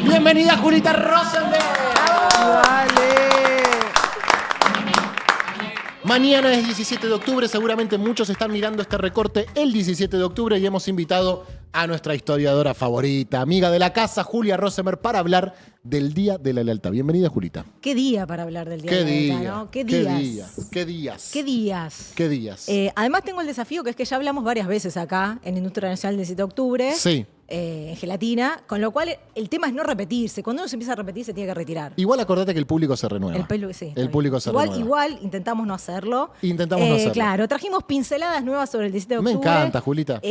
Bienvenida Julita Rosenberg. Vale. Mañana es 17 de octubre, seguramente muchos están mirando este recorte el 17 de octubre y hemos invitado a nuestra historiadora favorita, amiga de la casa, Julia Rosenberg, para hablar del Día de la Lealtad. Bienvenida, Julita. Qué día para hablar del Día de la Lealtad, ¿no? Qué días. Qué días. Qué días. Qué días. Además tengo el desafío que es que ya hablamos varias veces acá en Industria Nacional del 17 de octubre. Sí. En Gelatina, con lo cual el tema es no repetirse. Cuando uno se empieza a repetir se tiene que retirar. Igual acordate que el público se renueva. El público se renueva. Igual intentamos no hacerlo. Intentamos no hacerlo. Claro, trajimos pinceladas nuevas sobre el 17 de octubre. Me encanta, Julita.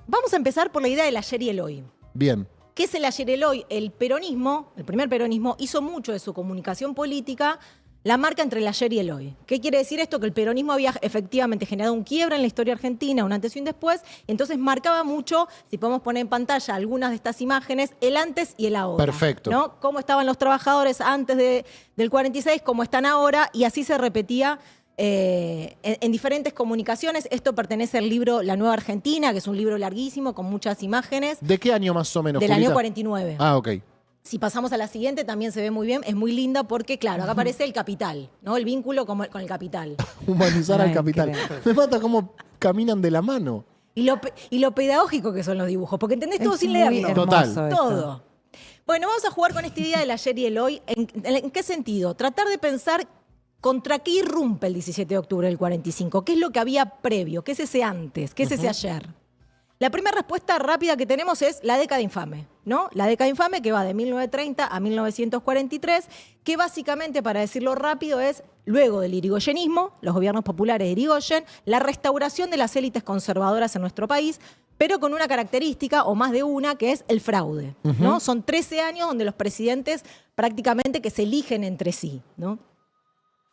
Vamos a empezar por la idea del ayer y el hoy. Bien. ¿Qué es el ayer y el hoy? El peronismo, el primer peronismo, hizo mucho de su comunicación política la marca entre el ayer y el hoy. ¿Qué quiere decir esto? Que el peronismo había efectivamente generado un quiebre en la historia argentina, un antes y un después, entonces marcaba mucho, si podemos poner en pantalla algunas de estas imágenes, el antes y el ahora. Perfecto. ¿No? Cómo estaban los trabajadores antes del 46, cómo están ahora, y así se repetía en diferentes comunicaciones. Esto pertenece al libro La Nueva Argentina, que es un libro larguísimo con muchas imágenes. ¿De qué año más o menos, Del Julita? año 49. Ah, ok. Si pasamos a la siguiente, también se ve muy bien. Es muy linda porque, claro, acá aparece el capital, ¿no? El vínculo con el capital. Humanizar al capital. Increíble. Me mata cómo caminan de la mano. Y lo pedagógico que son los dibujos, porque entendés todo Es sin muy leerlo. hermoso Total. esto. Todo. Bueno, vamos a jugar con esta idea del ayer y el hoy. ¿En qué sentido? Tratar de pensar contra qué irrumpe el 17 de octubre del 45. ¿Qué es lo que había previo? ¿Qué es ese antes? ¿Qué es ese ayer? La primera respuesta rápida que tenemos es la década infame, ¿no? La década infame que va de 1930 a 1943, que básicamente, para decirlo rápido, es luego del irigoyenismo, los gobiernos populares de Irigoyen, la restauración de las élites conservadoras en nuestro país, pero con una característica, o más de una, que es el fraude, ¿no? Son 13 años donde los presidentes prácticamente que se eligen entre sí, ¿no?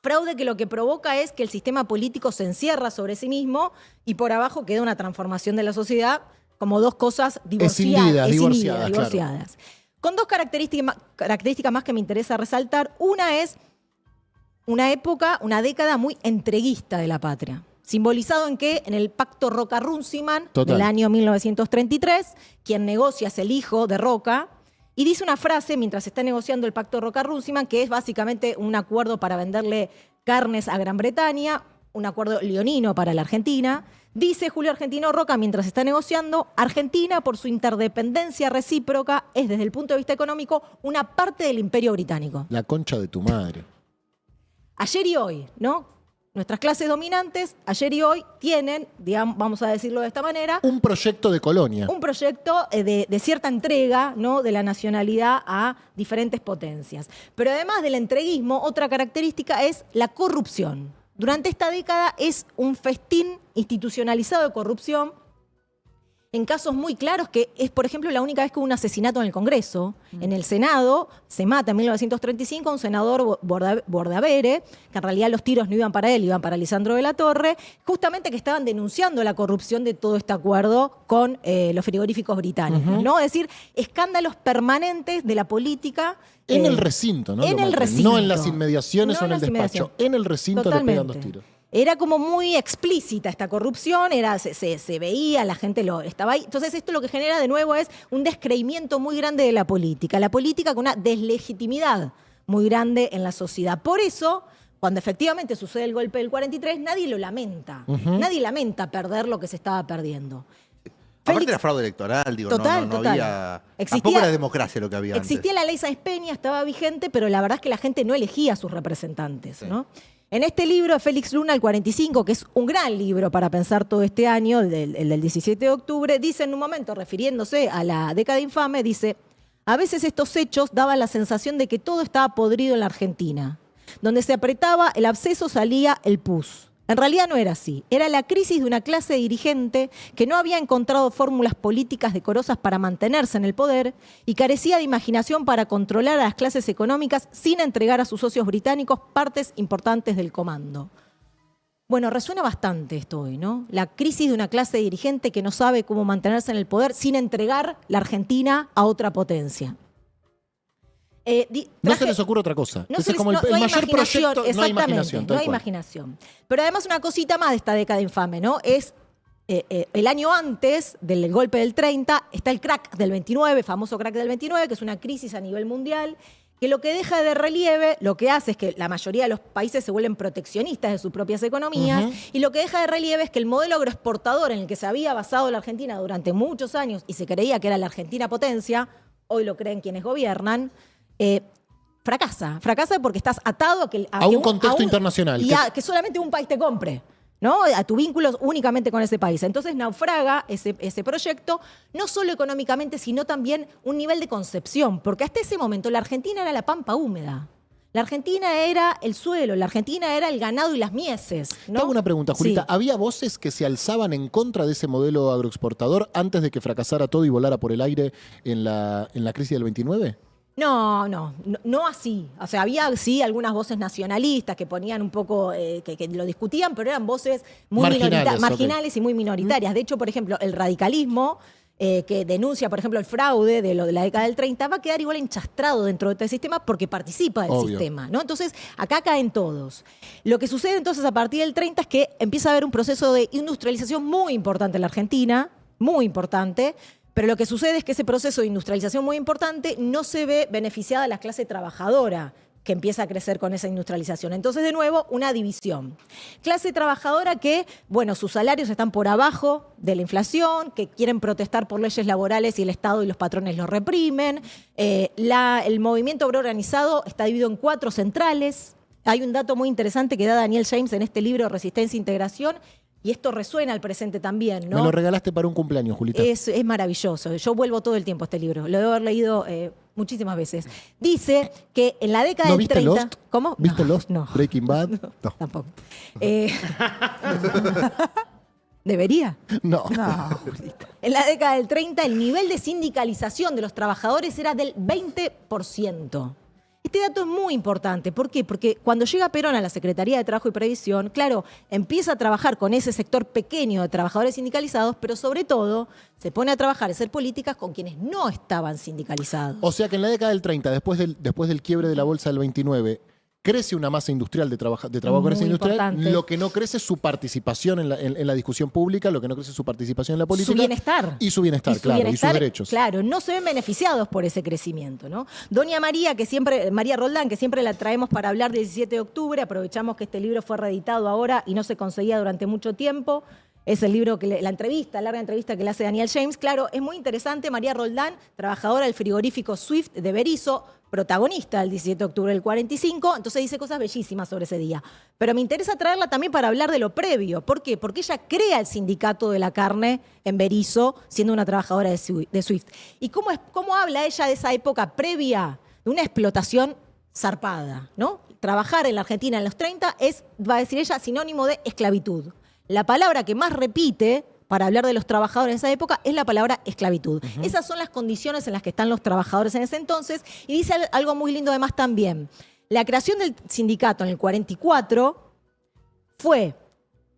Fraude que lo que provoca es que el sistema político se encierra sobre sí mismo y por abajo queda una transformación de la sociedad como dos cosas divorciadas. Divorciadas. Con dos características más que me interesa resaltar. Una es una época, una década muy entreguista de la patria. Simbolizado en qué? En el pacto Roca-Runciman del año 1933. Quien negocia es el hijo de Roca. Y dice una frase mientras está negociando el pacto Roca-Runciman, que es básicamente un acuerdo para venderle carnes a Gran Bretaña, un acuerdo leonino para la Argentina. Dice Julio Argentino Roca mientras está negociando, Argentina, por su interdependencia recíproca, es desde el punto de vista económico una parte del imperio británico. La concha de tu madre. Ayer y hoy, ¿no? Nuestras clases dominantes, ayer y hoy, tienen, digamos, vamos a decirlo de esta manera, Un proyecto de colonia. un proyecto de cierta entrega, ¿no? De la nacionalidad a diferentes potencias. Pero además del entreguismo, otra característica es la corrupción. Durante esta década es un festín institucionalizado de corrupción en casos muy claros, que es, por ejemplo, la única vez que hubo un asesinato en el Congreso. En el Senado se mata en 1935 a un senador Bordavere, que en realidad los tiros no iban para él, iban para Lisandro de la Torre, justamente que estaban denunciando la corrupción de todo este acuerdo con los frigoríficos británicos, ¿no? Es decir, escándalos permanentes de la política. En el recinto, ¿no? En el Lo recinto. No en las inmediaciones No o en el las despacho. inmediaciones. En el recinto le pegan dos tiros. Era como muy explícita esta corrupción, se veía, la gente estaba ahí. Entonces esto lo que genera de nuevo es un descreimiento muy grande de la política con una deslegitimidad muy grande en la sociedad. Por eso, cuando efectivamente sucede el golpe del 43, nadie lo lamenta. Nadie lamenta perder lo que se estaba perdiendo. Aparte era fraude electoral, digo, Total. no había... Tampoco era democracia lo que había Existía antes. la ley Sáenz Peña, estaba vigente, pero la verdad es que la gente no elegía a sus representantes, Sí. ¿no? En este libro de Félix Luna, el 45, que es un gran libro para pensar todo este año, el del 17 de octubre, dice en un momento, refiriéndose a la década infame, dice, a veces estos hechos daban la sensación de que todo estaba podrido en la Argentina. Donde se apretaba el absceso salía el pus. En realidad no era así. Era la crisis de una clase dirigente que no había encontrado fórmulas políticas decorosas para mantenerse en el poder y carecía de imaginación para controlar a las clases económicas sin entregar a sus socios británicos partes importantes del comando. Bueno, resuena bastante esto hoy, ¿no? La crisis de una clase dirigente que no sabe cómo mantenerse en el poder sin entregar la Argentina a otra potencia. No se les ocurre otra cosa. Ese es como el hay mayor imaginación, proyecto. No hay exactamente, imaginación. no tal hay cual. imaginación. Pero además una cosita más de esta década infame, ¿no? Es el año antes del golpe del 30 está el crack del 29, famoso crack del 29, que es una crisis a nivel mundial, que lo que deja de relieve, lo que hace es que la mayoría de los países se vuelven proteccionistas de sus propias economías, y lo que deja de relieve es que el modelo agroexportador en el que se había basado la Argentina durante muchos años y se creía que era la Argentina potencia, hoy lo creen quienes gobiernan, fracasa. Fracasa porque estás atado a un contexto internacional. Y que solamente un país te compre, ¿no? A tu vínculo únicamente con ese país. Entonces naufraga ese proyecto, no solo económicamente, sino también un nivel de concepción, porque hasta ese momento la Argentina era la pampa húmeda. La Argentina era el suelo, la Argentina era el ganado y las mieses, ¿no? Te hago una pregunta, Julita. Sí. ¿Había voces que se alzaban en contra de ese modelo agroexportador antes de que fracasara todo y volara por el aire en la crisis del 29? No así. O sea, había sí algunas voces nacionalistas que ponían un poco, que lo discutían, pero eran voces muy marginales y muy minoritarias. De hecho, por ejemplo, el radicalismo, que denuncia, por ejemplo, el fraude de lo de la década del 30, va a quedar igual enchastrado dentro de este sistema porque participa del sistema, ¿no? Entonces, acá caen todos. Lo que sucede entonces a partir del 30 es que empieza a haber un proceso de industrialización muy importante en la Argentina, muy importante. Pero lo que sucede es que ese proceso de industrialización muy importante no se ve beneficiada a la clase trabajadora que empieza a crecer con esa industrialización. Entonces, de nuevo, una división. Clase trabajadora que, bueno, sus salarios están por abajo de la inflación, que quieren protestar por leyes laborales y el Estado y los patrones los reprimen. El movimiento obrero organizado está dividido en 4 centrales. Hay un dato muy interesante que da Daniel James en este libro, Resistencia e Integración, y esto resuena al presente también, ¿no? Me lo regalaste para un cumpleaños, Julita. Es maravilloso. Yo vuelvo todo el tiempo a este libro. Lo debo haber leído muchísimas veces. Dice que en la década del 30... ¿Viste Lost? ¿Cómo? ¿Viste Lost? No. Breaking Bad? No. Tampoco. ¿Debería? No. En la década del 30 el nivel de sindicalización de los trabajadores era del 20%. Este dato es muy importante. ¿Por qué? Porque cuando llega Perón a la Secretaría de Trabajo y Previsión, claro, empieza a trabajar con ese sector pequeño de trabajadores sindicalizados, pero sobre todo se pone a trabajar y hacer políticas con quienes no estaban sindicalizados. O sea que en la década del 30, después del quiebre de la bolsa del 29, crece una masa industrial de trabajadores industriales. Importante. Lo que no crece es su participación en la discusión pública, lo que no crece es su participación en la política. Su bienestar. Y su bienestar, claro, y sus derechos. Claro, no se ven beneficiados por ese crecimiento, ¿no? Doña María, María Roldán, que siempre la traemos para hablar del 17 de octubre, aprovechamos que este libro fue reeditado ahora y no se conseguía durante mucho tiempo. Es el libro, larga entrevista que le hace Daniel James. Claro, es muy interesante. María Roldán, trabajadora del frigorífico Swift de Berisso, protagonista del 17 de octubre del 45, entonces dice cosas bellísimas sobre ese día. Pero me interesa traerla también para hablar de lo previo. ¿Por qué? Porque ella crea el sindicato de la carne en Berisso, siendo una trabajadora de Swift. ¿Y cómo habla ella de esa época previa de una explotación zarpada, ¿no? Trabajar en la Argentina en los 30 es, va a decir ella, sinónimo de esclavitud. La palabra que más repite para hablar de los trabajadores en esa época es la palabra esclavitud. Esas son las condiciones en las que están los trabajadores en ese entonces. Y dice algo muy lindo además también. La creación del sindicato en el 44 fue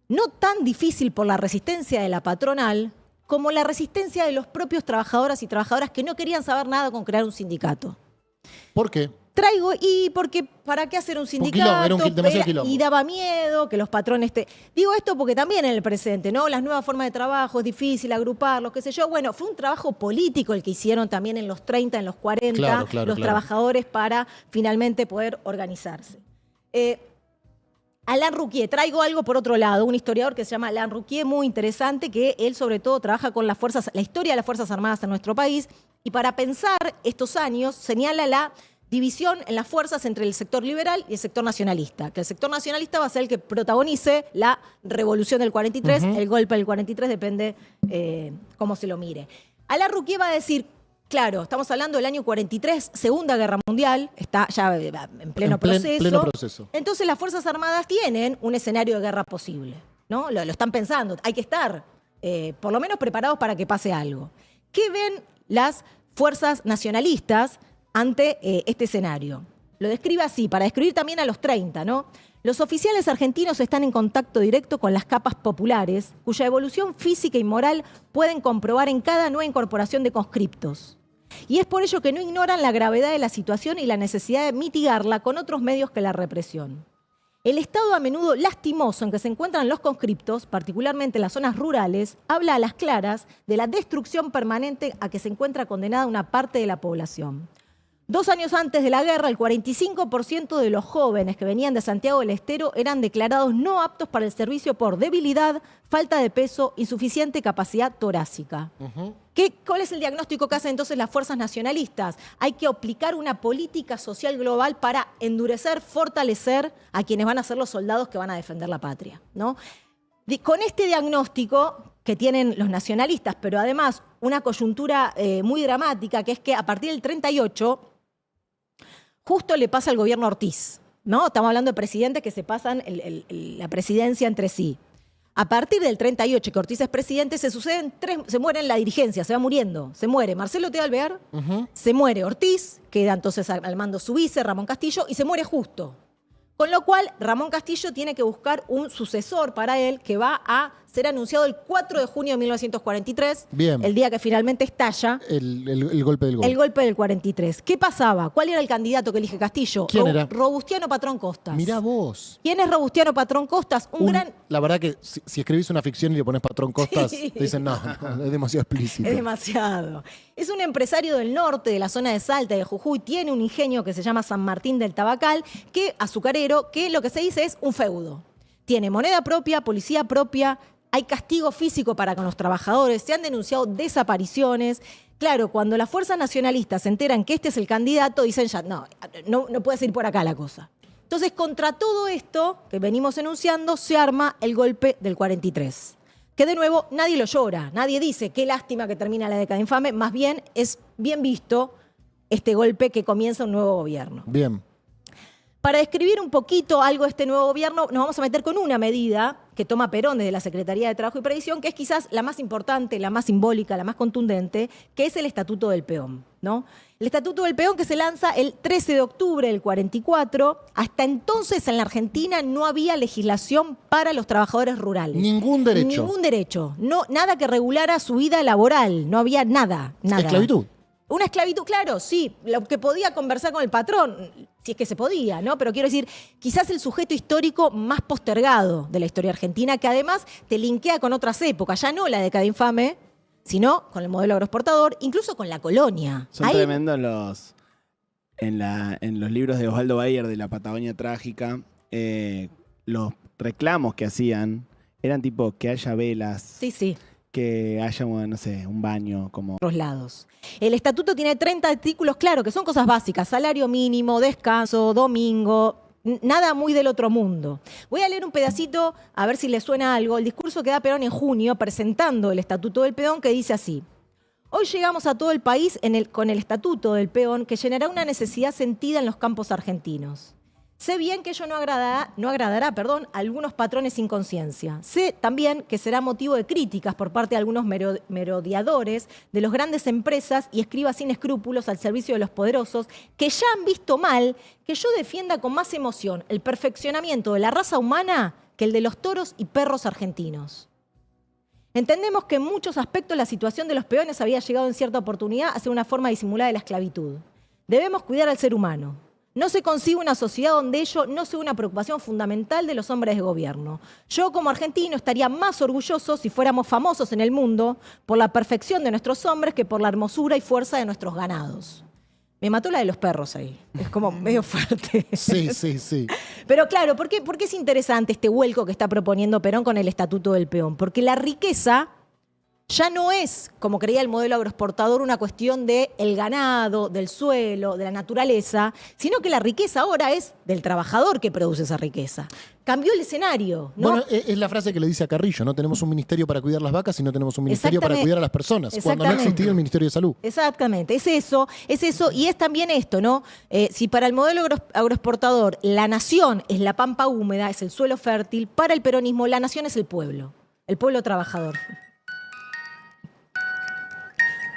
no tan difícil por la resistencia de la patronal como la resistencia de los propios trabajadores y trabajadoras que no querían saber nada con crear un sindicato. ¿Por qué? Porque ¿para qué hacer un sindicato? Era demasiado quilombo. Y daba miedo que los patrones Digo esto porque también en el presente, ¿no? Las nuevas formas de trabajo, es difícil agruparlos, qué sé yo. Bueno, fue un trabajo político el que hicieron también en los 30, en los 40, los trabajadores para finalmente poder organizarse. Alain Rouquier, traigo algo por otro lado, un historiador que se llama Alain Rouquier, muy interesante, que él sobre todo trabaja con la historia de las Fuerzas Armadas en nuestro país, y para pensar estos años señala la división en las fuerzas entre el sector liberal y el sector nacionalista, que el sector nacionalista va a ser el que protagonice la revolución del 43, el golpe del 43, depende cómo se lo mire. Alain Rouquier va a decir, claro, estamos hablando del año 43, Segunda Guerra Mundial, está ya en pleno proceso. Entonces las Fuerzas Armadas tienen un escenario de guerra posible, ¿no? Lo están pensando, hay que estar por lo menos preparados para que pase algo. ¿Qué ven las fuerzas nacionalistas ante este escenario? Lo describe así, para describir también a los 30, ¿no? Los oficiales argentinos están en contacto directo con las capas populares, cuya evolución física y moral pueden comprobar en cada nueva incorporación de conscriptos. Y es por ello que no ignoran la gravedad de la situación y la necesidad de mitigarla con otros medios que la represión. El estado a menudo lastimoso en que se encuentran los conscriptos, particularmente en las zonas rurales, habla a las claras de la destrucción permanente a que se encuentra condenada una parte de la población. 2 años antes de la guerra, el 45% de los jóvenes que venían de Santiago del Estero eran declarados no aptos para el servicio por debilidad, falta de peso, insuficiente capacidad torácica. ¿Cuál es el diagnóstico que hacen entonces las fuerzas nacionalistas? Hay que aplicar una política social global para endurecer, fortalecer a quienes van a ser los soldados que van a defender la patria, ¿no? Con este diagnóstico que tienen los nacionalistas, pero además una coyuntura muy dramática, que es que a partir del 38 justo le pasa al gobierno Ortiz, ¿no? Estamos hablando de presidentes que se pasan la presidencia entre sí. A partir del 38, que Ortiz es presidente, se mueren la dirigencia, se va muriendo. Se muere Marcelo T. Alvear, se muere Ortiz, queda entonces al mando su vice, Ramón Castillo, y se muere Justo. Con lo cual, Ramón Castillo tiene que buscar un sucesor para él que va a ser anunciado el 4 de junio de 1943, Bien. El día que finalmente estalla El golpe del gol. el golpe del 43. ¿Qué pasaba? ¿Cuál era el candidato que elige Castillo? ¿Quién era? Robustiano Patrón Costas. Mirá vos. ¿Quién es Robustiano Patrón Costas? La verdad que si escribís una ficción y le pones Patrón Costas, Sí. te dicen, no, es demasiado explícito. Es demasiado. Es un empresario del norte, de la zona de Salta y de Jujuy. Tiene un ingenio que se llama San Martín del Tabacal, azucarero, que lo que se dice es un feudo. Tiene moneda propia, policía propia, hay castigo físico para con los trabajadores, se han denunciado desapariciones. Claro, cuando las fuerzas nacionalistas se enteran que este es el candidato, dicen ya, no puede ir por acá la cosa. Entonces, contra todo esto que venimos enunciando, se arma el golpe del 43. Que de nuevo, nadie lo llora, nadie dice qué lástima que termina la década infame, más bien es bien visto este golpe que comienza un nuevo gobierno. Bien. Para describir un poquito algo de este nuevo gobierno, nos vamos a meter con una medida que toma Perón desde la Secretaría de Trabajo y Previsión, que es quizás la más importante, la más simbólica, la más contundente, que es el Estatuto del Peón, ¿no? El Estatuto del Peón que se lanza el 13 de octubre del 44. Hasta entonces en la Argentina no había legislación para los trabajadores rurales. Ningún derecho. Ningún derecho. No, nada que regulara su vida laboral. No había nada. Esclavitud. Una esclavitud, claro, sí, lo que podía conversar con el patrón, si es que se podía, ¿no? Pero quiero decir, quizás el sujeto histórico más postergado de la historia argentina, que además te linkea con otras épocas, ya no la década infame, sino con el modelo agroexportador, incluso con la colonia. Son tremendos en los libros de Osvaldo Bayer de la Patagonia Trágica, los reclamos que hacían eran tipo que haya velas. Sí. Que haya, no sé, un baño como... Otros lados. El estatuto tiene 30 artículos, claro, que son cosas básicas. Salario mínimo, descanso, domingo, nada muy del otro mundo. Voy a leer un pedacito a ver si les suena algo. El discurso que da Perón en junio presentando el Estatuto del Peón, que dice así: hoy llegamos a todo el país con el Estatuto del Peón, que llenará una necesidad sentida en los campos argentinos. Sé bien que ello no agradará a algunos patrones sin conciencia. Sé también que será motivo de críticas por parte de algunos merodeadores de las grandes empresas y escribas sin escrúpulos al servicio de los poderosos, que ya han visto mal que yo defienda con más emoción el perfeccionamiento de la raza humana que el de los toros y perros argentinos. Entendemos que en muchos aspectos la situación de los peones había llegado en cierta oportunidad a ser una forma disimulada de la esclavitud. Debemos cuidar al ser humano. No se concibe una sociedad donde ello no sea una preocupación fundamental de los hombres de gobierno. Yo, como argentino, estaría más orgulloso si fuéramos famosos en el mundo por la perfección de nuestros hombres que por la hermosura y fuerza de nuestros ganados. Me mató la de los perros ahí. Es como medio fuerte. Sí. Pero claro, ¿por qué es interesante este vuelco que está proponiendo Perón con el Estatuto del Peón? Porque la riqueza ya no es, como creía el modelo agroexportador, una cuestión del ganado, del suelo, de la naturaleza, sino que la riqueza ahora es del trabajador que produce esa riqueza. Cambió el escenario, ¿no? Bueno, es la frase que le dice a Carrillo, no tenemos un ministerio para cuidar las vacas, sino tenemos un ministerio para cuidar a las personas, cuando no existía el Ministerio de Salud. Exactamente, es eso, y es también esto, ¿no? Si para el modelo agroexportador la nación es la pampa húmeda, es el suelo fértil, para el peronismo la nación es el pueblo trabajador.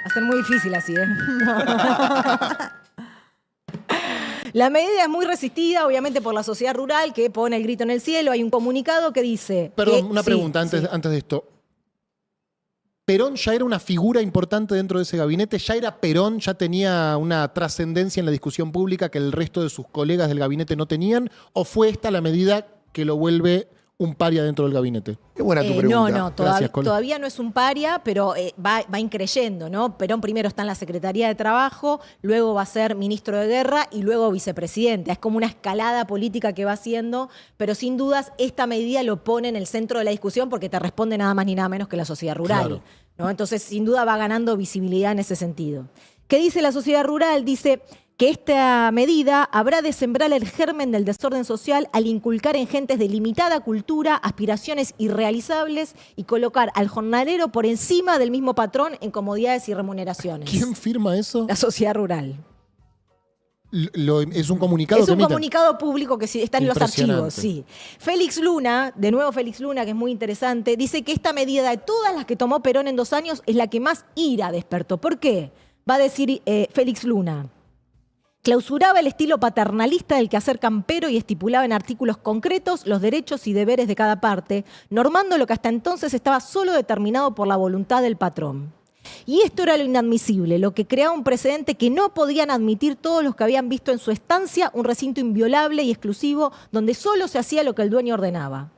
Va a ser muy difícil así, ¿eh? La medida es muy resistida, obviamente, por la sociedad rural, que pone el grito en el cielo. Hay un comunicado que dice... Perdón, una pregunta antes de esto. ¿Perón ya era una figura importante dentro de ese gabinete? ¿Ya era Perón? ¿Ya tenía una trascendencia en la discusión pública que el resto de sus colegas del gabinete no tenían? ¿O fue esta la medida que lo vuelve un paria dentro del gabinete? Qué buena tu pregunta. No, Gracias, Colo. todavía no es un paria, pero va increyendo, ¿no? Perón primero está en la Secretaría de Trabajo, luego va a ser ministro de Guerra y luego vicepresidente. Es como una escalada política que va haciendo, pero sin dudas esta medida lo pone en el centro de la discusión porque te responde nada más ni nada menos que la sociedad rural, Claro. ¿no? Entonces, sin duda va ganando visibilidad en ese sentido. ¿Qué dice la sociedad rural? Dice que esta medida habrá de sembrar el germen del desorden social al inculcar en gentes de limitada cultura aspiraciones irrealizables y colocar al jornalero por encima del mismo patrón en comodidades y remuneraciones. ¿Quién firma eso? La sociedad rural. Es un comunicado Es que un emiten. comunicado público que sí, está en los Impresionante. archivos, sí. Félix Luna, de nuevo Félix Luna, que es muy interesante, dice que esta medida de todas las que tomó Perón en 2 años es la que más ira despertó. ¿Por qué? Va a decir Félix Luna. Clausuraba el estilo paternalista del quehacer campero y estipulaba en artículos concretos los derechos y deberes de cada parte, normando lo que hasta entonces estaba solo determinado por la voluntad del patrón. Y esto era lo inadmisible, lo que creaba un precedente que no podían admitir todos los que habían visto en su estancia un recinto inviolable y exclusivo donde solo se hacía lo que el dueño ordenaba.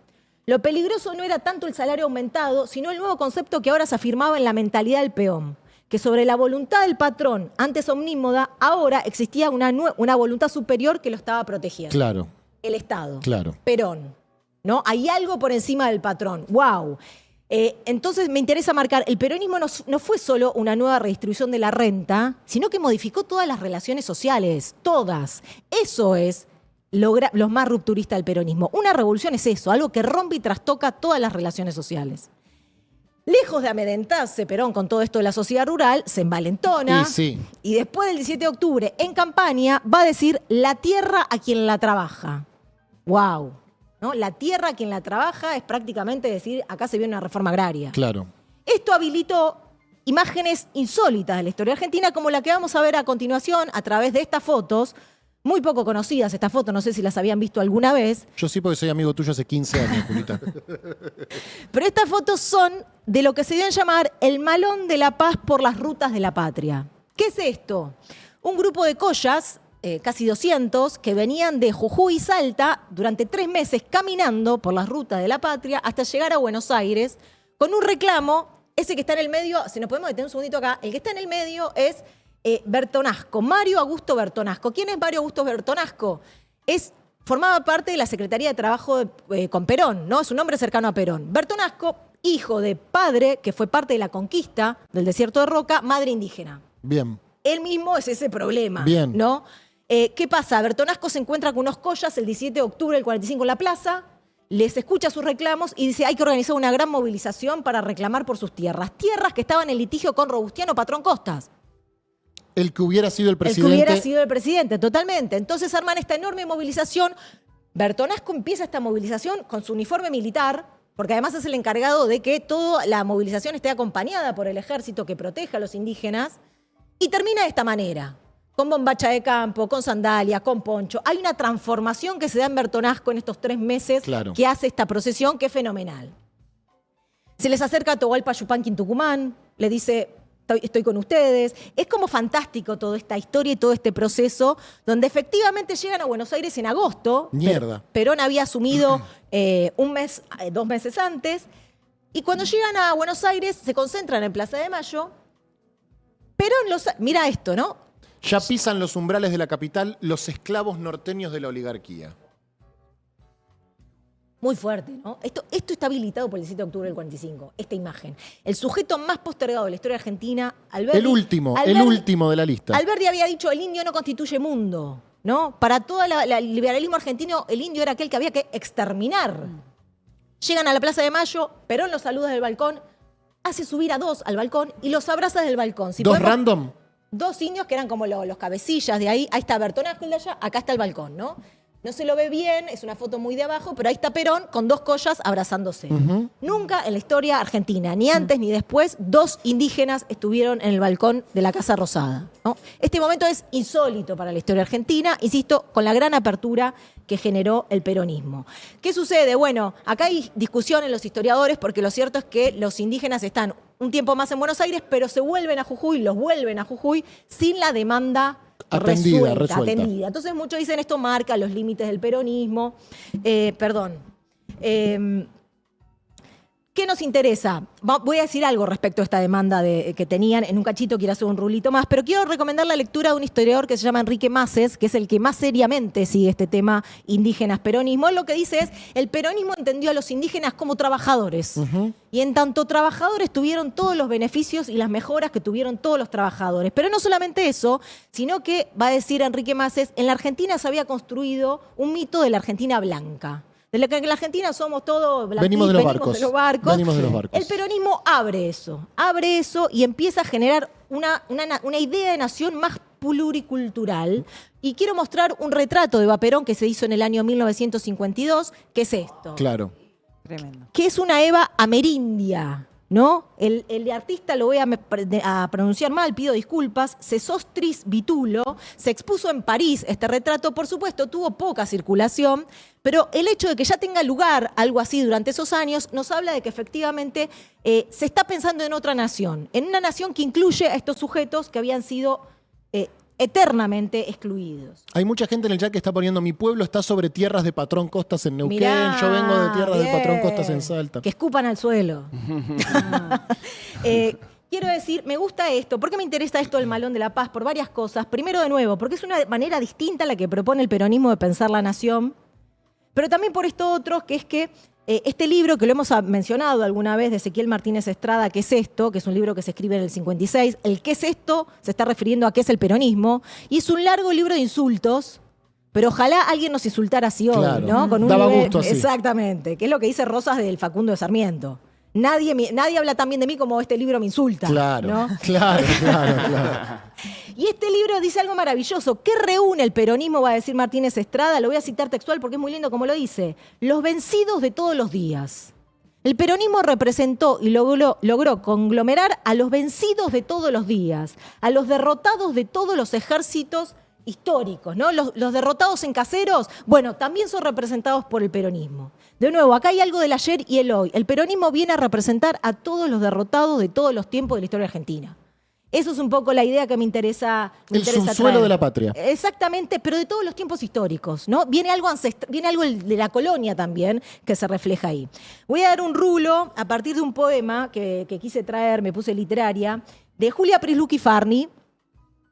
Lo peligroso no era tanto el salario aumentado, sino el nuevo concepto que ahora se afirmaba en la mentalidad del peón, que sobre la voluntad del patrón, antes omnímoda, ahora existía una voluntad superior que lo estaba protegiendo. Claro, El Estado. claro. Perón. ¿No? Hay algo por encima del patrón. ¡Wow! Entonces me interesa marcar, el peronismo no fue solo una nueva redistribución de la renta, sino que modificó todas las relaciones sociales, todas. Eso es lo más rupturista del peronismo. Una revolución es eso, algo que rompe y trastoca todas las relaciones sociales. Lejos de amedrentarse Perón con todo esto de la sociedad rural, se envalentona Y sí. y después del 17 de octubre, en campaña, va a decir la tierra a quien la trabaja. ¡Wow! ¿No? La tierra a quien la trabaja es prácticamente decir, acá se viene una reforma agraria. Claro. Esto habilitó imágenes insólitas de la historia argentina, como la que vamos a ver a continuación a través de estas fotos, muy poco conocidas estas fotos, no sé si las habían visto alguna vez, Yo sí, porque soy amigo tuyo hace 15 años, Julita. pero estas fotos son de lo que se dio a llamar el Malón de la Paz por las rutas de la patria. ¿Qué es esto? Un grupo de collas, casi 200, que venían de Jujuy y Salta durante 3 meses caminando por las rutas de la patria hasta llegar a Buenos Aires con un reclamo. Ese que está en el medio, si nos podemos detener un segundito acá, el que está en el medio es Bertonasco, Mario Augusto Bertonasco. ¿Quién es Mario Augusto Bertonasco? Formaba parte de la Secretaría de Trabajo con Perón, ¿no? Es un hombre cercano a Perón. Bertonasco, hijo de padre que fue parte de la conquista del desierto de Roca, madre indígena. Bien. Él mismo es ese problema, Bien. ¿no? ¿Qué pasa? Bertonasco se encuentra con unos collas el 17 de octubre del 45 en la plaza, les escucha sus reclamos y dice hay que organizar una gran movilización para reclamar por sus tierras. Tierras que estaban en litigio con Robustiano Patrón Costas. El que hubiera sido el El presidente. que hubiera sido el presidente, totalmente. Entonces arman esta enorme movilización. Bertonasco empieza esta movilización con su uniforme militar, porque además es el encargado de que toda la movilización esté acompañada por el ejército que protege a los indígenas, y termina de esta manera, con bombacha de campo, con sandalia, con poncho. Hay una transformación que se da en Bertonasco en estos 3 meses Claro. que hace esta procesión, que es fenomenal. Se les acerca a Atahualpa Yupanqui en Tucumán, le dice, estoy con ustedes. Es como fantástico toda esta historia y todo este proceso, donde efectivamente llegan a Buenos Aires en agosto. Mierda. Perón había asumido 2 meses antes, y cuando llegan a Buenos Aires se concentran en Plaza de Mayo. Perón mira esto, ¿no? Ya pisan los umbrales de la capital los esclavos norteños de la oligarquía. Muy fuerte, ¿no? Esto está habilitado por el 17 de octubre del 45, esta imagen. El sujeto más postergado de la historia argentina, Alberti. El último de la lista. Alberti había dicho, el indio no constituye mundo, ¿no? Para todo el liberalismo argentino, el indio era aquel que había que exterminar. Llegan a la Plaza de Mayo, Perón los saluda del balcón, hace subir a 2 al balcón y los abraza desde el balcón. Si ¿Dos podemos- random? 2 indios que eran como los cabecillas de ahí. Ahí está Bertonasco, el de allá, acá está el balcón, ¿no? No se lo ve bien, es una foto muy de abajo, pero ahí está Perón con 2 collas abrazándose. Nunca en la historia argentina, ni antes ni después, 2 indígenas estuvieron en el balcón de la Casa Rosada, ¿no? Este momento es insólito para la historia argentina, insisto, con la gran apertura que generó el peronismo. ¿Qué sucede? Bueno, acá hay discusión en los historiadores, porque lo cierto es que los indígenas están un tiempo más en Buenos Aires, pero se vuelven a Jujuy, los vuelven a Jujuy sin la demanda resuelta. atendida. Entonces muchos dicen esto marca los límites del peronismo. ¿Qué nos interesa? Voy a decir algo respecto a esta demanda que tenían. En un cachito quiero hacer un rulito más, pero quiero recomendar la lectura de un historiador que se llama Enrique Maces, que es el que más seriamente sigue este tema indígenas-peronismo. Él lo que dice es, el peronismo entendió a los indígenas como trabajadores. Y en tanto trabajadores tuvieron todos los beneficios y las mejoras que tuvieron todos los trabajadores. Pero no solamente eso, sino que, va a decir Enrique Maces, en la Argentina se había construido un mito de la Argentina blanca. De la que en la Argentina somos todos blanquitos, Venimos de los barcos. Venimos de los barcos. El peronismo abre eso y empieza a generar una idea de nación más pluricultural. Y quiero mostrar un retrato de Eva Perón que se hizo en el año 1952, que es esto. Claro. Tremendo. Que es una Eva amerindia, ¿no? El artista lo voy a pronunciar mal, pido disculpas. Sesostris Vitulo se expuso en París este retrato, por supuesto, tuvo poca circulación, pero el hecho de que ya tenga lugar algo así durante esos años nos habla de que efectivamente se está pensando en otra nación, en una nación que incluye a estos sujetos que habían sido eternamente excluidos. Hay mucha gente en el chat que está poniendo, mi pueblo está sobre tierras de Patrón Costas en Neuquén, Mirá, yo vengo de tierras de bien. Patrón Costas en Salta. Que escupan al suelo. Quiero decir, me gusta esto. ¿Por qué me interesa esto del Malón de la Paz? Por varias cosas. Primero, de nuevo, porque es una manera distinta a la que propone el peronismo de pensar la nación. Pero también por esto otro, que es que este libro, que lo hemos mencionado alguna vez, de Ezequiel Martínez Estrada, ¿qué es esto? Que es un libro que se escribe en el 56. El ¿qué es esto? Se está refiriendo a qué es el peronismo. Y es un largo libro de insultos, pero ojalá alguien nos insultara así hoy, Claro. ¿no? Con un Daba nivel- gusto así. Exactamente, que es lo que dice Rosas del Facundo de Sarmiento. Nadie habla tan bien de mí como este libro me insulta. Claro, ¿no? claro. Y este libro dice algo maravilloso. ¿Qué reúne el peronismo? Va a decir Martínez Estrada. Lo voy a citar textual porque es muy lindo como lo dice. Los vencidos de todos los días. El peronismo representó y logró conglomerar a los vencidos de todos los días, a los derrotados de todos los ejércitos históricos, ¿no? Los derrotados en caseros, bueno, también son representados por el peronismo. De nuevo, acá hay algo del ayer y el hoy. El peronismo viene a representar a todos los derrotados de todos los tiempos de la historia argentina. Eso es un poco la idea que me interesa. El subsuelo traer. de la patria. Exactamente, pero de todos los tiempos históricos, ¿no? Viene algo de la colonia también que se refleja ahí. Voy a dar un rulo a partir de un poema que quise traer, me puse literaria, de Julia Prisluki Farni.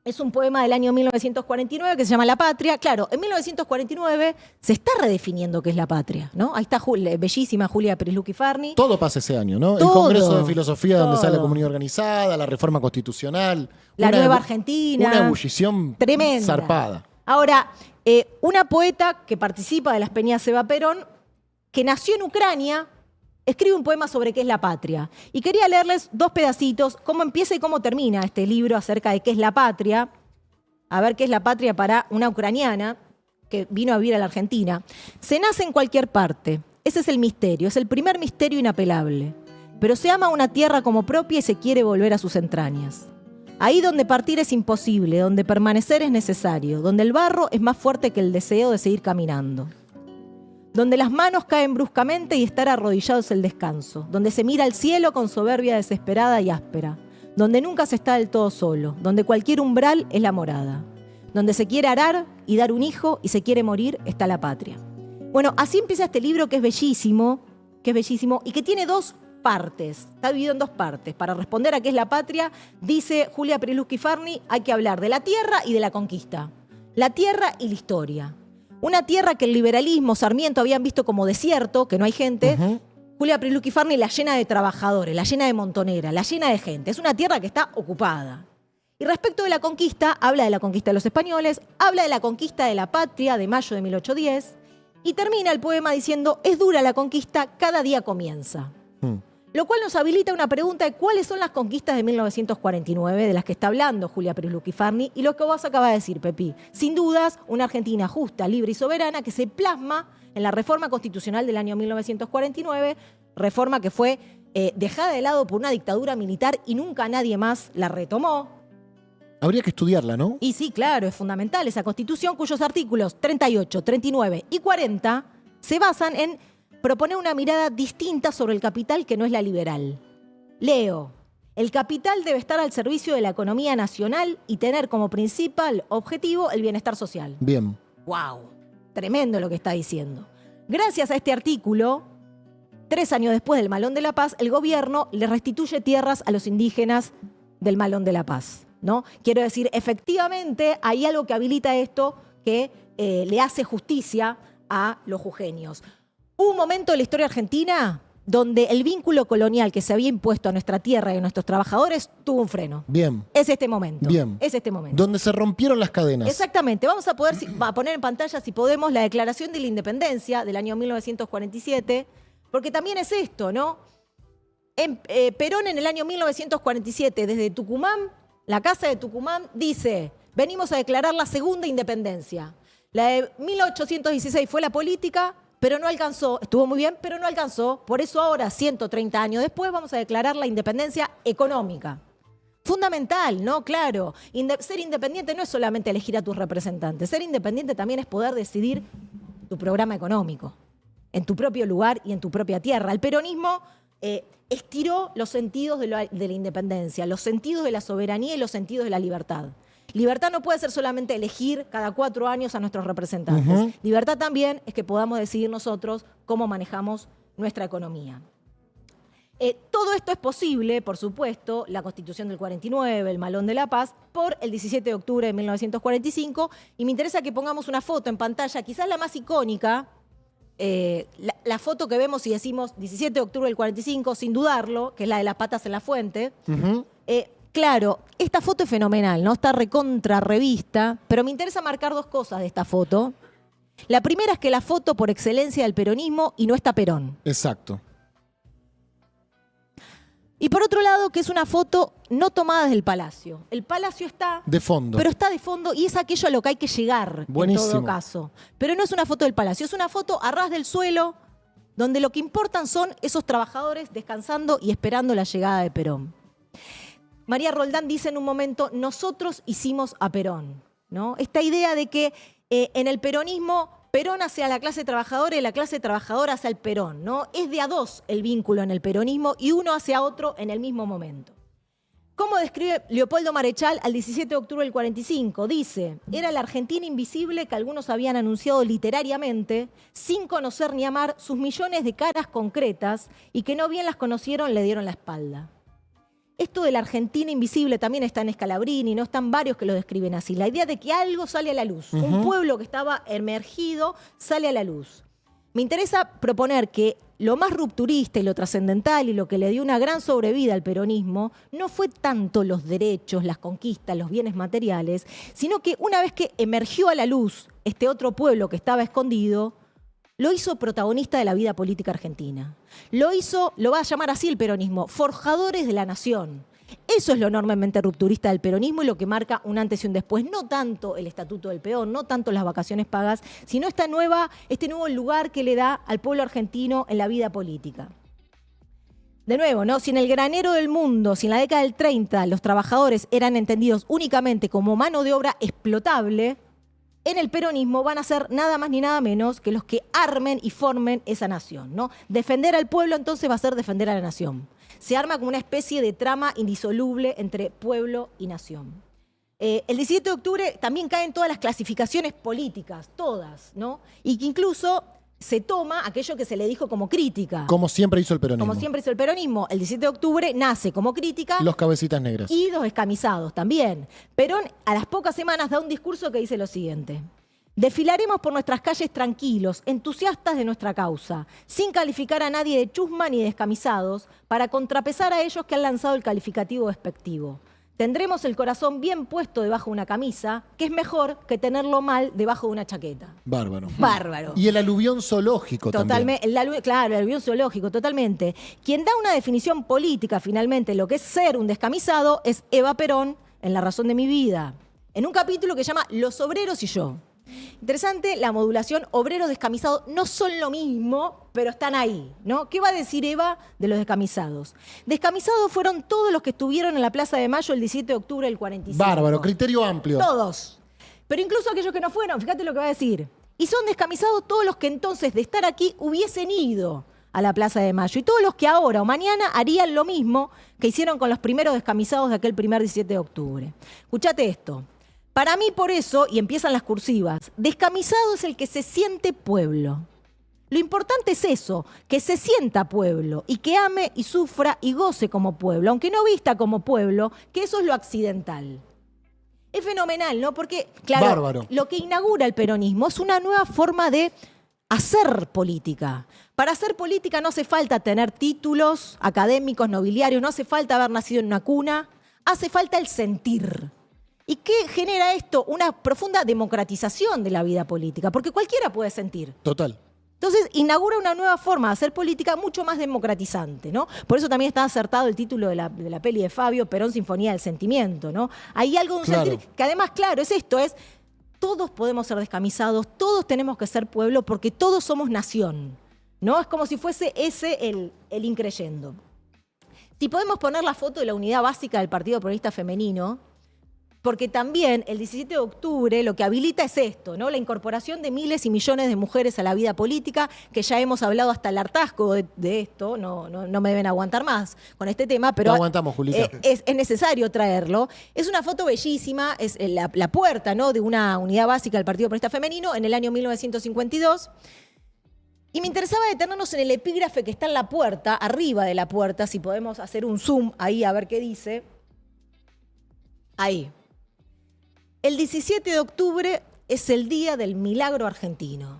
Es un poema del año 1949 que se llama La Patria. Claro, en 1949 se está redefiniendo qué es la patria, ¿no? Ahí está bellísima Julia Prisluki Farni. Todo pasa ese año, ¿no? Todo, el Congreso de Filosofía donde todo. sale la comunidad organizada, la reforma constitucional. La nueva Argentina. Una ebullición Tremenda. zarpada. Ahora, una poeta que participa de las Peñas Eva Perón, que nació en Ucrania, escribe un poema sobre qué es la patria. Y quería leerles dos pedacitos, cómo empieza y cómo termina este libro acerca de qué es la patria. A ver qué es la patria para una ucraniana que vino a vivir a la Argentina. Se nace en cualquier parte. Ese es el misterio, es el primer misterio inapelable. Pero se ama una tierra como propia y se quiere volver a sus entrañas. Ahí donde partir es imposible, donde permanecer es necesario, donde el barro es más fuerte que el deseo de seguir caminando. Donde las manos caen bruscamente y estar arrodillados es el descanso, donde se mira al cielo con soberbia desesperada y áspera, donde nunca se está del todo solo, donde cualquier umbral es la morada, donde se quiere arar y dar un hijo y se quiere morir está la patria. Bueno, así empieza este libro que es bellísimo y que tiene dos partes, está dividido en dos partes. Para responder a qué es la patria, dice Julia Prisluki Farni, hay que hablar de la tierra y de la conquista, la tierra y la historia. Una tierra que el liberalismo, Sarmiento habían visto como desierto, que no hay gente. Julia Prisluki Farni la llena de trabajadores, la llena de montoneras, la llena de gente. Es una tierra que está ocupada. Y respecto de la conquista, habla de la conquista de los españoles, habla de la conquista de la patria de mayo de 1810 y termina el poema diciendo, es dura la conquista, cada día comienza. Lo cual nos habilita una pregunta de cuáles son las conquistas de 1949 de las que está hablando Julia Prisluki Farni y lo que vos acabas de decir, Pepi. Sin dudas, una Argentina justa, libre y soberana que se plasma en la reforma constitucional del año 1949, reforma que fue dejada de lado por una dictadura militar y nunca nadie más la retomó. Habría que estudiarla, ¿no? Y sí, claro, es fundamental esa constitución cuyos artículos 38, 39 y 40 se basan en proponer una mirada distinta sobre el capital que no es la liberal. Leo, El capital debe estar al servicio de la economía nacional y tener como principal objetivo el bienestar social. Bien. ¡Wow! Tremendo lo que está diciendo. Gracias a este artículo, 3 años después del Malón de la Paz, el gobierno le restituye tierras a los indígenas del Malón de la Paz, ¿no? Quiero decir, efectivamente hay algo que habilita esto que le hace justicia a los jujeños. Hubo un momento en la historia argentina donde el vínculo colonial que se había impuesto a nuestra tierra y a nuestros trabajadores tuvo un freno. Bien. Es este momento. Bien. Es este momento. Donde se rompieron las cadenas. Exactamente. Vamos a poner en pantalla, si podemos, la Declaración de la Independencia del año 1947, porque también es esto, ¿no? Perón en el año 1947, desde Tucumán, la Casa de Tucumán, dice, venimos a declarar la segunda independencia. La de 1816 fue la política, pero no alcanzó, estuvo muy bien, pero no alcanzó. Por eso ahora, 130 años después, vamos a declarar la independencia económica. Fundamental, ¿no? Claro. Ser independiente no es solamente elegir a tus representantes. Ser independiente también es poder decidir tu programa económico, en tu propio lugar y en tu propia tierra. El peronismo estiró los sentidos de la independencia, los sentidos de la soberanía y los sentidos de la libertad. Libertad no puede ser solamente elegir cada 4 años a nuestros representantes. Libertad también es que podamos decidir nosotros cómo manejamos nuestra economía. Todo esto es posible, por supuesto, la Constitución del 49, el Malón de la Paz, por el 17 de octubre de 1945. Y me interesa que pongamos una foto en pantalla, quizás la más icónica, la foto que vemos y decimos 17 de octubre del 45, sin dudarlo, que es la de las patas en la fuente. Claro, esta foto es fenomenal, ¿no? Está recontra revista, pero me interesa marcar 2 cosas de esta foto. La primera es que la foto por excelencia del peronismo y no está Perón. Exacto. Y por otro lado, que es una foto no tomada desde el Palacio. El Palacio está de fondo. Pero está de fondo y es aquello a lo que hay que llegar, buenísimo, en todo caso. Pero no es una foto del Palacio, es una foto a ras del suelo, donde lo que importan son esos trabajadores descansando y esperando la llegada de Perón. María Roldán dice en un momento, nosotros hicimos a Perón, ¿no? Esta idea de que en el peronismo, Perón hacia la clase trabajadora y la clase trabajadora hacia el Perón, ¿no? Es de a 2 el vínculo en el peronismo y uno hacia otro en el mismo momento. ¿Cómo describe Leopoldo Marechal al 17 de octubre del 45? Dice, era la Argentina invisible que algunos habían anunciado literariamente, sin conocer ni amar sus millones de caras concretas y que no bien las conocieron le dieron la espalda. Esto de la Argentina invisible también está en Scalabrini, no están varios que lo describen así. La idea de que algo sale a la luz, un pueblo que estaba emergido sale a la luz. Me interesa proponer que lo más rupturista y lo trascendental y lo que le dio una gran sobrevida al peronismo no fue tanto los derechos, las conquistas, los bienes materiales, sino que una vez que emergió a la luz este otro pueblo que estaba escondido, lo hizo protagonista de la vida política argentina. Lo hizo, lo va a llamar así el peronismo, forjadores de la nación. Eso es lo enormemente rupturista del peronismo y lo que marca un antes y un después. No tanto el estatuto del peón, no tanto las vacaciones pagas, sino este nuevo lugar que le da al pueblo argentino en la vida política. De nuevo, ¿no? Si en el granero del mundo, si en la década del 30 los trabajadores eran entendidos únicamente como mano de obra explotable, en el peronismo van a ser nada más ni nada menos que los que armen y formen esa nación, ¿no? Defender al pueblo entonces va a ser defender a la nación. Se arma como una especie de trama indisoluble entre pueblo y nación. El 17 de octubre también caen todas las clasificaciones políticas, todas, ¿no? Y que incluso se toma aquello que se le dijo como crítica. Como siempre hizo el peronismo. Como siempre hizo el peronismo. El 17 de octubre nace como crítica. Los cabecitas negras. Y los descamisados también. Perón a las pocas semanas da un discurso que dice lo siguiente. Desfilaremos por nuestras calles tranquilos, entusiastas de nuestra causa, sin calificar a nadie de chusma ni descamisados, para contrapesar a ellos que han lanzado el calificativo despectivo. Tendremos el corazón bien puesto debajo de una camisa, que es mejor que tenerlo mal debajo de una chaqueta. Bárbaro. Bárbaro. Y el aluvión zoológico también. Claro, el aluvión zoológico, totalmente. Quien da una definición política, finalmente, lo que es ser un descamisado, es Eva Perón, en La razón de mi vida. En un capítulo que se llama Los obreros y yo. Interesante, la modulación obreros descamisados no son lo mismo, pero están ahí, ¿no? ¿Qué va a decir Eva de los descamisados? Descamisados fueron todos los que estuvieron en la Plaza de Mayo el 17 de octubre del 45. Bárbaro, criterio amplio. Todos. Pero incluso aquellos que no fueron, fíjate lo que va a decir. Y son descamisados todos los que entonces de estar aquí hubiesen ido a la Plaza de Mayo. Y todos los que ahora o mañana harían lo mismo que hicieron con los primeros descamisados de aquel primer 17 de octubre. Escuchate esto. Para mí, por eso, y empiezan las cursivas, descamisado es el que se siente pueblo. Lo importante es eso, que se sienta pueblo y que ame y sufra y goce como pueblo, aunque no vista como pueblo, que eso es lo accidental. Es fenomenal, ¿no? Porque, claro, Bárbaro. Lo que inaugura el peronismo es una nueva forma de hacer política. Para hacer política no hace falta tener títulos académicos, nobiliarios, no hace falta haber nacido en una cuna, hace falta el sentir. ¿Y qué genera esto? Una profunda democratización de la vida política, porque cualquiera puede sentir. Total. Entonces, inaugura una nueva forma de hacer política mucho más democratizante, ¿no? Por eso también está acertado el título de la peli de Fabio, Perón, Sinfonía del Sentimiento, ¿no? Hay algo de un Claro. sentir que además, claro, es esto, es todos podemos ser descamisados, todos tenemos que ser pueblo porque todos somos nación, ¿no? Es como si fuese ese el increyendo. Si podemos poner la foto de la unidad básica del Partido Peronista Femenino, porque también el 17 de octubre lo que habilita es esto, ¿no? La incorporación de miles y millones de mujeres a la vida política, que ya hemos hablado hasta el hartazgo de esto, no me deben aguantar más con este tema, pero No aguantamos, Julita. es necesario traerlo. Es una foto bellísima, es la puerta, ¿no? de una unidad básica del Partido Peronista Femenino en el año 1952. Y me interesaba detenernos en el epígrafe que está en la puerta, arriba de la puerta, si podemos hacer un zoom ahí a ver qué dice. Ahí. El 17 de octubre es el día del milagro argentino.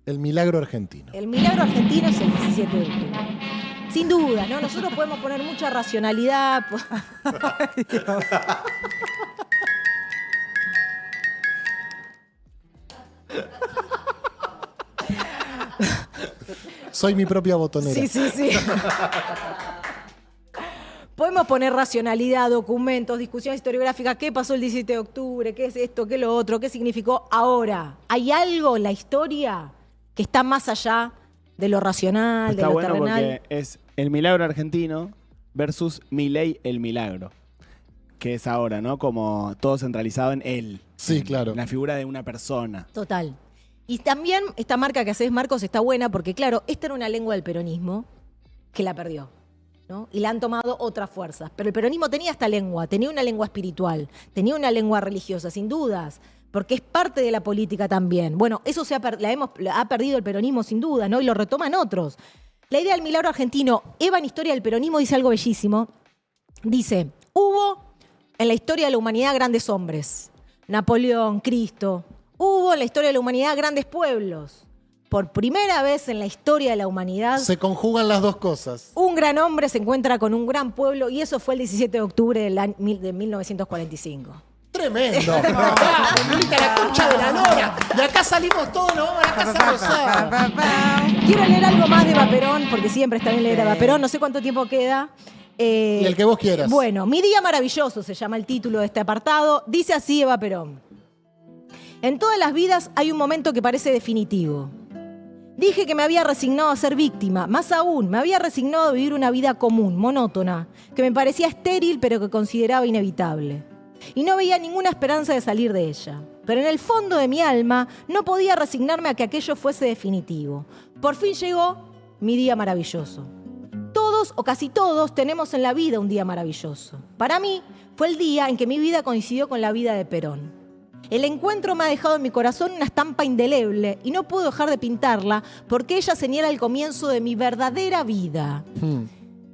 El milagro argentino. El milagro argentino es el 17 de octubre. Sin duda, ¿no? Nosotros podemos poner mucha racionalidad. Soy mi propia botonera. Sí. Podemos poner racionalidad, documentos, discusiones historiográficas. ¿Qué pasó el 17 de octubre? ¿Qué es esto? ¿Qué es lo otro? ¿Qué significó ahora? ¿Hay algo en la historia que está más allá de lo racional, de Está lo bueno terrenal? porque es el milagro argentino versus Milei el milagro. Que es ahora, ¿no? Como todo centralizado en él. Sí, en claro. La figura de una persona. Total. Y también esta marca que haces, Marcos, está buena porque, claro, esta era una lengua del peronismo que la perdió, ¿no? Y la han tomado otras fuerzas. Pero el peronismo tenía esta lengua, tenía una lengua espiritual, tenía una lengua religiosa, sin dudas, porque es parte de la política también. Bueno, eso la ha perdido el peronismo sin duda, ¿no? Y lo retoman otros. La idea del milagro argentino, Eva en Historia del Peronismo dice algo bellísimo. Dice, hubo en la historia de la humanidad grandes hombres. Napoleón, Cristo. Hubo en la historia de la humanidad grandes pueblos. Por primera vez en la historia de la humanidad, Se conjugan las dos cosas. un gran hombre se encuentra con un gran pueblo y eso fue el 17 de octubre de 1945. Tremendo. Vamos, Julita, la concha de la lora. De acá salimos todos, nos vamos a la Casa Rosada. Quiero leer algo más de Eva Perón, porque siempre está bien leer a Eva Perón. No sé cuánto tiempo queda. Y el que vos quieras. Bueno, Mi día maravilloso se llama el título de este apartado. Dice así Eva Perón. En todas las vidas hay un momento que parece definitivo. Dije que me había resignado a ser víctima. Más aún, me había resignado a vivir una vida común, monótona, que me parecía estéril pero que consideraba inevitable. Y no veía ninguna esperanza de salir de ella. Pero en el fondo de mi alma no podía resignarme a que aquello fuese definitivo. Por fin llegó mi día maravilloso. Todos o casi todos tenemos en la vida un día maravilloso. Para mí fue el día en que mi vida coincidió con la vida de Perón. El encuentro me ha dejado en mi corazón una estampa indeleble y no puedo dejar de pintarla porque ella señala el comienzo de mi verdadera vida.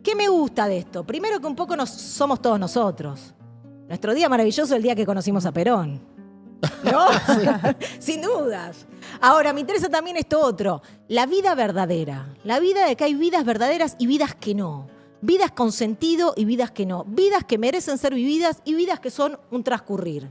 ¿Qué me gusta de esto? Primero que un poco somos todos nosotros. Nuestro día maravilloso es el día que conocimos a Perón. ¿No? Sin dudas. Ahora, me interesa también esto otro. La vida verdadera. La vida de que hay vidas verdaderas y vidas que no. Vidas con sentido y vidas que no. Vidas que merecen ser vividas y vidas que son un transcurrir.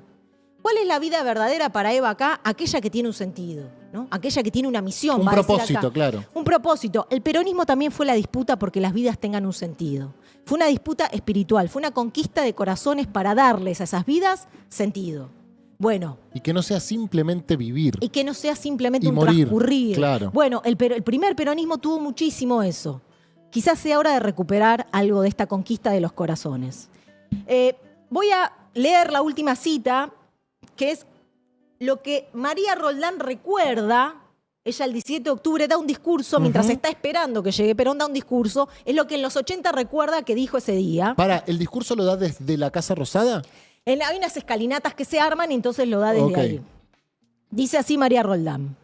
¿Cuál es la vida verdadera para Eva acá? Aquella que tiene un sentido, ¿no? Aquella que tiene una misión. Un va a decir propósito, acá. claro. Un propósito. El peronismo también fue la disputa porque las vidas tengan un sentido. Fue una disputa espiritual, fue una conquista de corazones para darles a esas vidas sentido. Bueno. Y que no sea simplemente vivir. Y que no sea simplemente Y un morir, transcurrir. claro. Bueno, el primer peronismo tuvo muchísimo eso. Quizás sea hora de recuperar algo de esta conquista de los corazones. Voy a leer la última cita, que es lo que María Roldán recuerda Ella el 17 de octubre da un discurso, mientras está esperando que llegue Perón, da un discurso. Es lo que en los 80 recuerda que dijo ese día. ¿El discurso lo da desde la Casa Rosada? Hay unas escalinatas que se arman y entonces lo da desde ahí. Dice así María Roldán.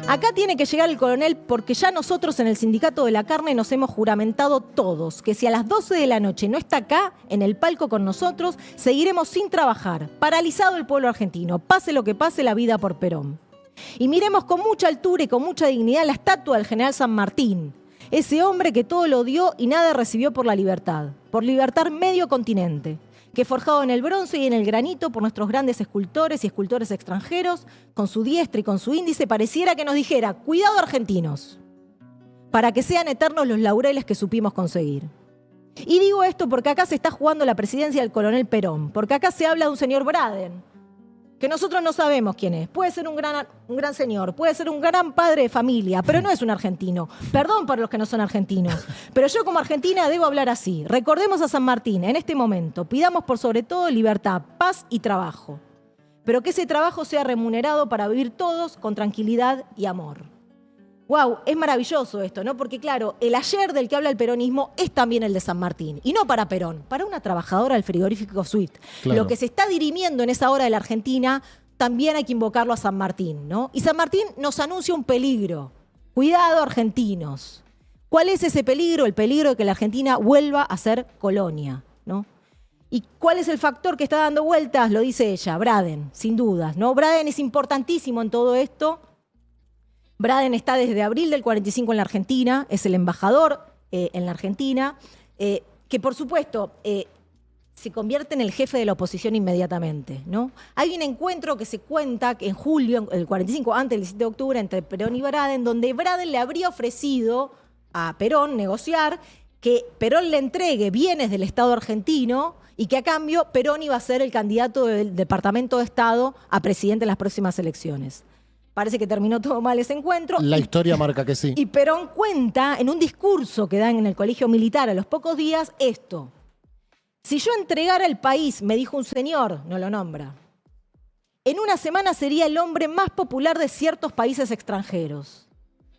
Acá tiene que llegar el coronel porque ya nosotros en el Sindicato de la Carne nos hemos juramentado todos que si a las 12 de la noche no está acá, en el palco con nosotros, seguiremos sin trabajar, paralizado el pueblo argentino, pase lo que pase, la vida por Perón. Y miremos con mucha altura y con mucha dignidad la estatua del general San Martín, ese hombre que todo lo dio y nada recibió por libertar medio continente, que forjado en el bronce y en el granito por nuestros grandes escultores y escultores extranjeros, con su diestra y con su índice, pareciera que nos dijera, cuidado argentinos, para que sean eternos los laureles que supimos conseguir. Y digo esto porque acá se está jugando la presidencia del coronel Perón, porque acá se habla de un señor Braden, que nosotros no sabemos quién es. Puede ser un gran señor, puede ser un gran padre de familia, pero no es un argentino. Perdón para los que no son argentinos, pero yo como argentina debo hablar así. Recordemos a San Martín en este momento. Pidamos por sobre todo libertad, paz y trabajo. Pero que ese trabajo sea remunerado para vivir todos con tranquilidad y amor. ¡Wow! Es maravilloso esto, ¿no? Porque claro, el ayer del que habla el peronismo es también el de San Martín. Y no para Perón, para una trabajadora del frigorífico Swift. Claro. Lo que se está dirimiendo en esa hora de la Argentina, también hay que invocarlo a San Martín, ¿no? Y San Martín nos anuncia un peligro. Cuidado, argentinos. ¿Cuál es ese peligro? El peligro de que la Argentina vuelva a ser colonia, ¿no? ¿Y cuál es el factor que está dando vueltas? Lo dice ella, Braden, sin dudas, ¿no? Braden es importantísimo en todo esto. Braden está desde abril del 45 en la Argentina, es el embajador en la Argentina, que por supuesto se convierte en el jefe de la oposición inmediatamente, ¿no? Hay un encuentro que se cuenta que en julio, el 45, antes del 17 de octubre, entre Perón y Braden, donde Braden le habría ofrecido a Perón negociar que Perón le entregue bienes del Estado argentino y que a cambio Perón iba a ser el candidato del Departamento de Estado a presidente en las próximas elecciones. Parece que terminó todo mal ese encuentro. La historia marca que sí. Y Perón cuenta en un discurso que dan en el colegio militar a los pocos días esto. Si yo entregara el país, me dijo un señor, no lo nombra, en una semana sería el hombre más popular de ciertos países extranjeros.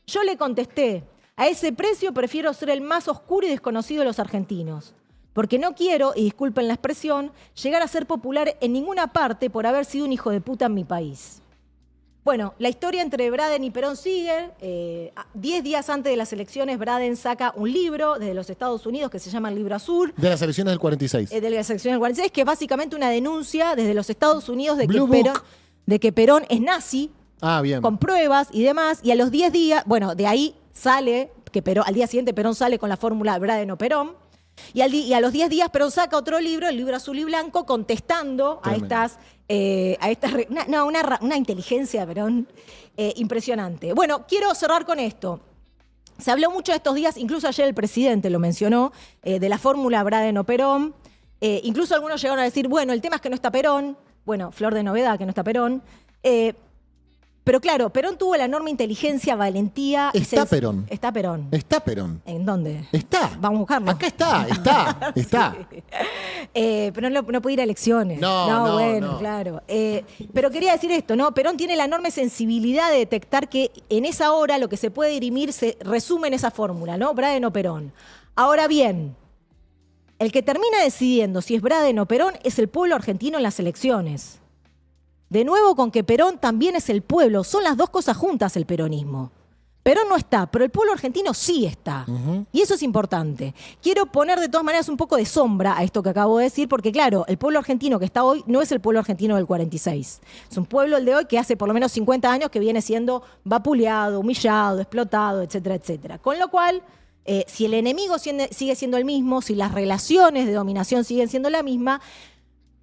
Yo le contesté, a ese precio prefiero ser el más oscuro y desconocido de los argentinos, porque no quiero, y disculpen la expresión, llegar a ser popular en ninguna parte por haber sido un hijo de puta en mi país. Bueno, la historia entre Braden y Perón sigue. 10 días antes de las elecciones, Braden saca un libro desde los Estados Unidos que se llama El Libro Azul. De las elecciones del 46. De las elecciones del 46, que es básicamente una denuncia desde los Estados Unidos de que Perón es nazi, bien. con pruebas y demás. Y a los 10 días, bueno, de ahí sale, que Perón, al día siguiente Perón sale con la fórmula Braden o Perón. Y a los 10 días Perón saca otro libro, el Libro Azul y Blanco, contestando una inteligencia de Perón impresionante. Bueno, quiero cerrar con esto. Se habló mucho estos días, incluso ayer el presidente lo mencionó, de la fórmula Braden o Perón. Incluso algunos llegaron a decir, bueno, el tema es que no está Perón. Bueno, flor de novedad que no está Perón. Pero claro, Perón tuvo la enorme inteligencia, valentía. Está Perón. Está Perón. Está Perón. ¿En dónde? Está. Vamos a buscarlo. Acá está. Sí. Pero no puede ir a elecciones. No. Claro. Pero quería decir esto, ¿no? Perón tiene la enorme sensibilidad de detectar que en esa hora lo que se puede dirimir se resume en esa fórmula, ¿no? Braden o Perón. Ahora bien, el que termina decidiendo si es Braden o Perón es el pueblo argentino en las elecciones. De nuevo con que Perón también es el pueblo. Son las dos cosas juntas el peronismo. Perón no está, pero el pueblo argentino sí está. Y eso es importante. Quiero poner de todas maneras un poco de sombra a esto que acabo de decir, porque claro, el pueblo argentino que está hoy no es el pueblo argentino del 46. Es un pueblo el de hoy que hace por lo menos 50 años que viene siendo vapuleado, humillado, explotado, etcétera, etcétera. Con lo cual, si el enemigo sigue siendo el mismo, si las relaciones de dominación siguen siendo la misma,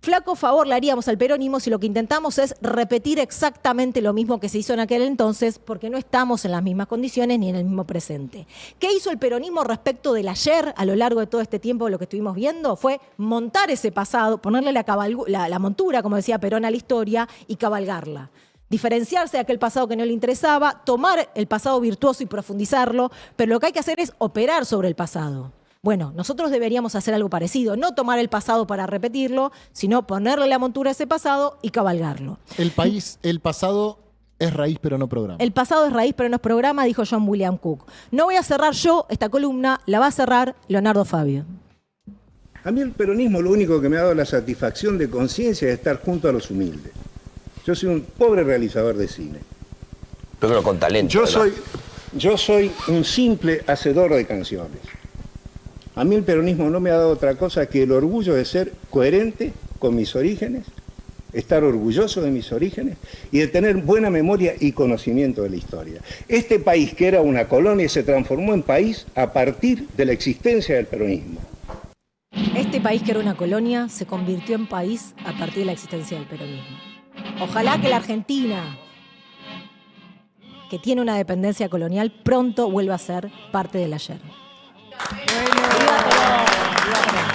flaco favor le haríamos al peronismo si lo que intentamos es repetir exactamente lo mismo que se hizo en aquel entonces, porque no estamos en las mismas condiciones ni en el mismo presente. ¿Qué hizo el peronismo respecto del ayer a lo largo de todo este tiempo? Lo que estuvimos viendo fue montar ese pasado, ponerle la montura, como decía Perón, a la historia y cabalgarla. Diferenciarse de aquel pasado que no le interesaba, tomar el pasado virtuoso y profundizarlo, pero lo que hay que hacer es operar sobre el pasado. Bueno, nosotros deberíamos hacer algo parecido, no tomar el pasado para repetirlo, sino ponerle la montura a ese pasado y cabalgarlo. El pasado Es raíz pero no programa. El pasado es raíz pero no es programa, dijo John William Cook. No voy a cerrar yo esta columna, la va a cerrar Leonardo Fabio. A mí el peronismo lo único que me ha dado la satisfacción de conciencia es estar junto a los humildes. Yo soy un pobre realizador de cine. Pero con talento. Yo soy un simple hacedor de canciones. A mí el peronismo no me ha dado otra cosa que el orgullo de ser coherente con mis orígenes, estar orgulloso de mis orígenes y de tener buena memoria y conocimiento de la historia. Este país, que era una colonia, se transformó en país a partir de la existencia del peronismo. Este país, que era una colonia, se convirtió en país a partir de la existencia del peronismo. Ojalá que la Argentina, que tiene una dependencia colonial, pronto vuelva a ser parte del ayer. Bueno.